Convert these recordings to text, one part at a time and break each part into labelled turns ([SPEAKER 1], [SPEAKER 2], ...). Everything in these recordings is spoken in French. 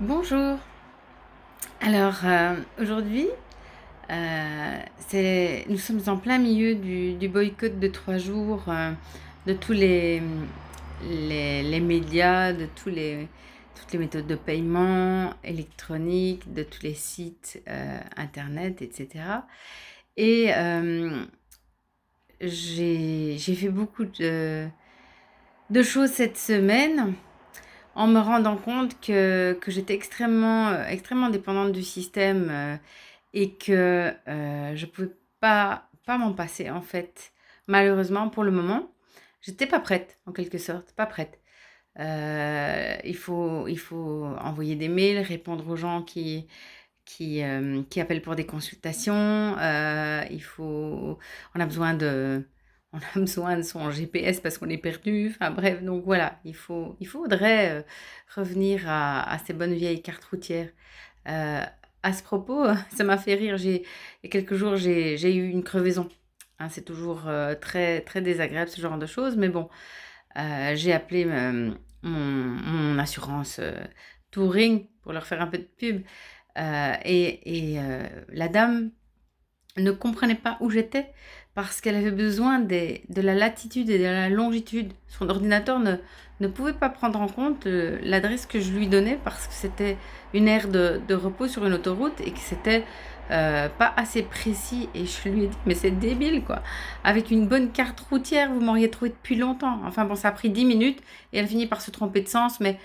[SPEAKER 1] Bonjour. Alors, aujourd'hui, nous sommes en plein milieu du boycott de 3 jours, de tous les médias, de toutes les méthodes de paiement électronique, de tous les sites, internet et cetera et j'ai fait beaucoup de choses cette semaine en me rendant compte que j'étais extrêmement dépendante du système, et que, je pouvais pas m'en passer, en fait. Malheureusement, pour le moment, j'étais pas prête, en quelque sorte, pas prête. Il faut envoyer des mails, répondre aux gens qui appellent pour des consultations, on a besoin de on a besoin de son GPS parce qu'on est perdu, enfin bref, donc voilà, il faudrait, revenir à ces bonnes vieilles cartes routières. Heu, à ce propos, ça m'a fait rire, il y a quelques jours, j'ai eu une crevaison, hein, c'est toujours, très très désagréable ce genre de choses, mais bon, j'ai appelé mon assurance, Touring pour leur faire un peu de pub, la dame ne comprenait pas où j'étais parce qu'elle avait besoin de la latitude et de la longitude. Son ordinateur ne pouvait pas prendre en compte, l'adresse que je lui donnais parce que c'était une aire de repos sur une autoroute et que c'était, pas assez précis et je lui ai dit: «Mais c'est débile, quoi. Avec une bonne carte routière, vous m'auriez trouvé depuis longtemps». Enfin bon, ça a pris 10 minutes et elle finit par se tromper de sens, mais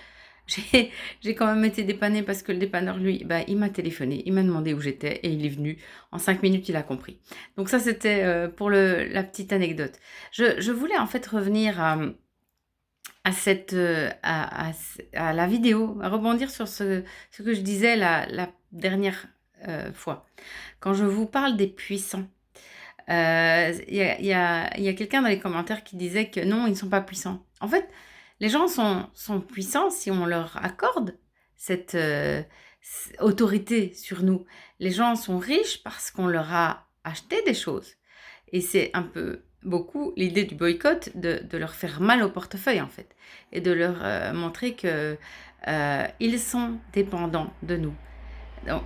[SPEAKER 1] j'ai j'ai quand même été dépannée parce que le dépanneur, lui, bah, il m'a téléphoné, il m'a demandé où j'étais et il est venu. En 5 minutes, il a compris. Donc ça, c'était, pour la petite anecdote. Je voulais en fait revenir à cette, à la vidéo, à rebondir sur ce que je disais la dernière, fois. Quand je vous parle des puissants, il y a quelqu'un dans les commentaires qui disait que non, ils ne sont pas puissants. En fait, les gens sont puissants si on leur accorde cette, autorité sur nous. Les gens sont riches parce qu'on leur a acheté des choses et c'est un peu beaucoup l'idée du boycott de leur faire mal au portefeuille, en fait, et de leur, montrer que, ils sont dépendants de nous. Donc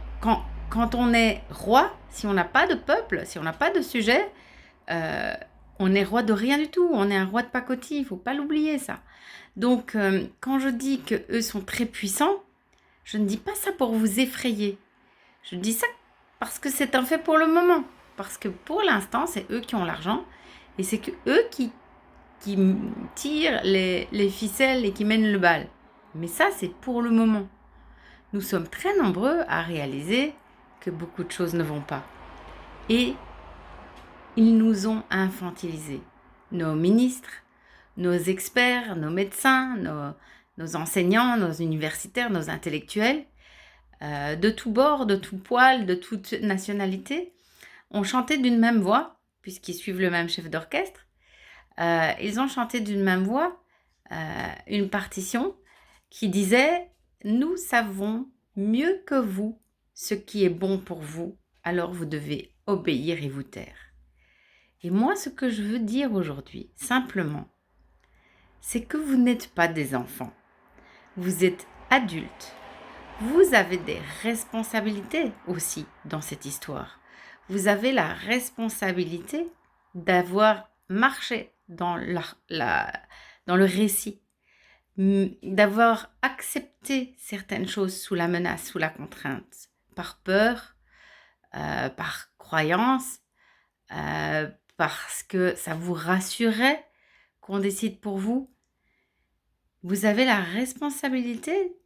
[SPEAKER 1] quand on est roi, si on n'a pas de peuple, si on n'a pas de sujet, heu, on est roi de rien du tout. On est un roi de pacotille, il faut pas l'oublier ça. Donc quand je dis qu'eux sont très puissants, je ne dis pas ça pour vous effrayer. Je dis ça parce que c'est un fait pour le moment. Parce que pour l'instant, c'est eux qui ont l'argent et c'est que eux qui tirent les ficelles et qui mènent le bal. Mais ça, c'est pour le moment. Nous sommes très nombreux à réaliser que beaucoup de choses ne vont pas. Et ils nous ont infantilisés. Nos ministres, nos experts, nos médecins, nos enseignants, nos universitaires, nos intellectuels, de tous bords, de tous poils, de toute nationalité, ont chanté d'une même voix, puisqu'ils suivent le même chef d'orchestre. Ils ont chanté d'une même voix une partition qui disait: «Nous savons mieux que vous ce qui est bon pour vous, alors vous devez obéir et vous taire». Et moi, ce que je veux dire aujourd'hui, simplement, c'est que vous n'êtes pas des enfants. Vous êtes adultes. Vous avez des responsabilités aussi dans cette histoire. Vous avez la responsabilité d'avoir marché dans le récit, d'avoir accepté certaines choses sous la menace, sous la contrainte, par peur, par croyance, parce que ça vous rassurait qu'on décide pour vous. Vous avez la responsabilité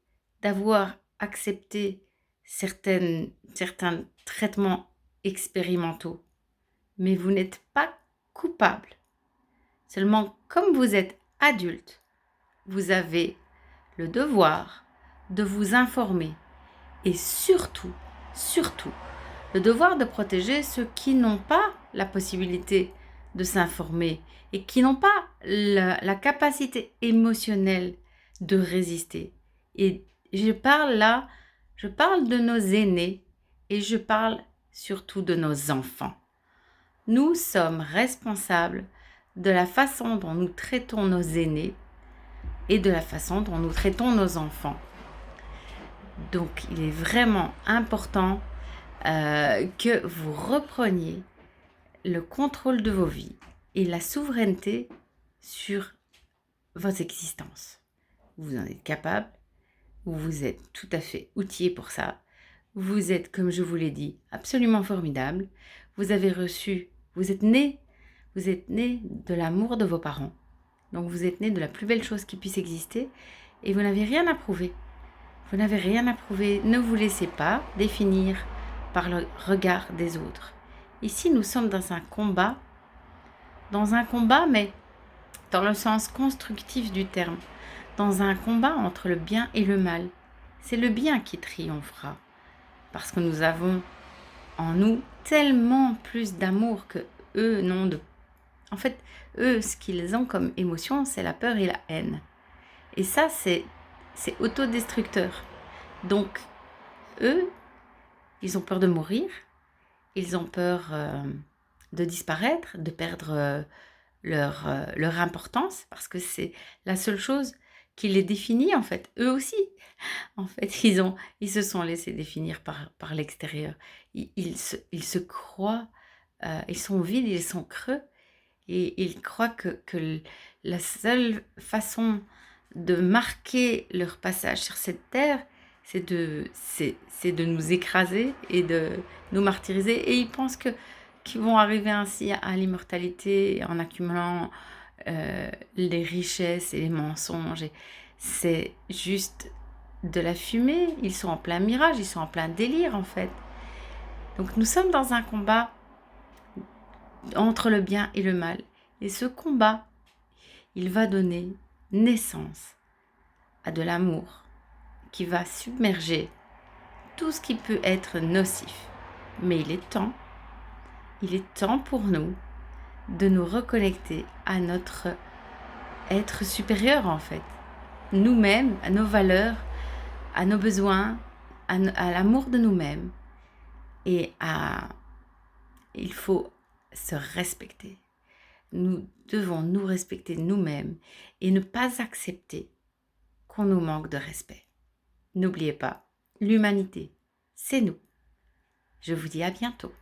[SPEAKER 1] d'avoir accepté certains traitements expérimentaux, mais vous n'êtes pas coupable. Seulement, comme vous êtes adulte, vous avez le devoir de vous informer et surtout, le devoir de protéger ceux qui n'ont pas la possibilité de s'informer et qui n'ont pas la capacité émotionnelle de résister. Et je parle de nos aînés et je parle surtout de nos enfants. Nous sommes responsables de la façon dont nous traitons nos aînés et de la façon dont nous traitons nos enfants. Donc, il est vraiment important que vous repreniez le contrôle de vos vies et la souveraineté sur votre existence. Vous en êtes capable, vous êtes tout à fait outillé pour ça. Vous êtes, comme je vous l'ai dit, absolument formidable. Vous avez reçu, vous êtes né de l'amour de vos parents. Donc vous êtes né de la plus belle chose qui puisse exister et vous n'avez rien à prouver. Vous n'avez rien à prouver. Ne vous laissez pas définir par le regard des autres. Ici, nous sommes dans un combat, mais dans le sens constructif du terme, dans un combat entre le bien et le mal. C'est le bien qui triomphera, parce que nous avons en nous tellement plus d'amour que eux n'ont de... En fait, eux, ce qu'ils ont comme émotion, c'est la peur et la haine. Et ça, c'est autodestructeur. Donc, eux, ils ont peur de mourir, ils ont peur de disparaître, de perdre leur importance, parce que c'est la seule chose qui les définit, en fait. Eux aussi, en fait, ils se sont laissés définir par l'extérieur. Ils se croient, ils sont vides, ils sont creux, et ils croient que la seule façon de marquer leur passage sur cette terre, c'est de nous écraser et de nous martyriser. Et ils pensent qu'ils vont arriver ainsi à l'immortalité en accumulant les richesses et les mensonges. Et c'est juste de la fumée. Ils sont en plein mirage, ils sont en plein délire en fait. Donc nous sommes dans un combat entre le bien et le mal. Et ce combat, il va donner naissance à de l'amour qui va submerger tout ce qui peut être nocif. Mais il est temps pour nous de nous reconnecter à notre être supérieur en fait. Nous-mêmes, à nos valeurs, à nos besoins, à l'amour de nous-mêmes. Il faut se respecter. Nous devons nous respecter nous-mêmes et ne pas accepter qu'on nous manque de respect. N'oubliez pas, l'humanité, c'est nous. Je vous dis à bientôt.